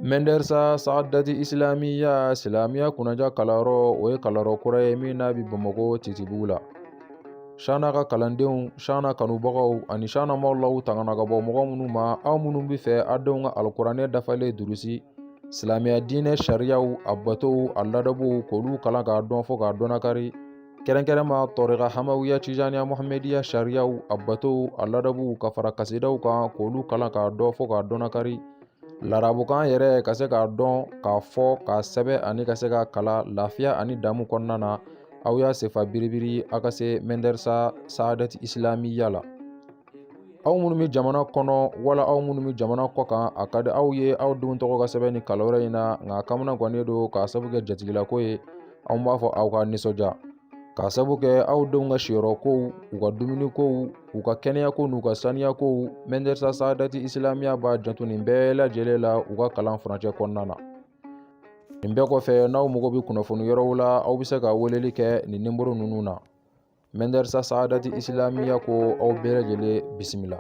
Mendersa Saadati Islamiyya Silamiya kunaja kalaro o ye kalaro kura ye min n'a bi Bamakɔ Titibugu la. Chana ka kalandenw, Chana kanubagaw ani Chana mawlaw tangana ka bɔ mɔgɔ minnu ma, aw minnu bɛ fɛ a denw ka alikuranɛ dafalen durusi, Silamiya diinɛ sariyaw, a batow, a ladabuw k'olu kalan k'a dɔn fo k'a dɔnnakari. Kɛrɛnkɛrɛnma tɔrika Hamawiya Tijaniya Muhamɛdiya sariyaw, a batow, a ladabuw ka fara kasidaw kan k'olu kalan k'a dɔn fo k'a dɔnnakari. Larabukan yɛrɛ ka se k'a dɔn, k'a fɔ, k'a sɛbɛ ani ka se k'a kala lafiya ani damu kɔnɔna na, aw y'a sefa biribiri a ka se Mendersa Saadati Islamiyya la. Aw minnu bɛ jamana kɔnɔ wala aw minnu bɛ jamana kɔ kan, a ka di aw ye aw denw tɔgɔ ka sɛbɛn ni kalanyɔrɔ in na, nka kamana gannen don k'a sabu kɛ jatigilako ye. Anw b'a fɔ aw ka nisɔndiya, k'a sabu kɛ aw denw ka siyɔrɔkow, u ka dumunikow, u ka kɛnɛyako n'u ka saniyakow, Mendersa Saadati Islamiyya b'a janto nin bɛɛ lajɛlen la u ka kalan furancɛ kɔnɔna na. Nin bɛɛ kɔfɛ n'aw mago bɛ kunnafoni yɔrɔw la, aw bɛ se ka weleli kɛ nin numéro ninnu na. Mendersa Saadati Islamiyya ko aw bɛɛ lajɛlen bisimila.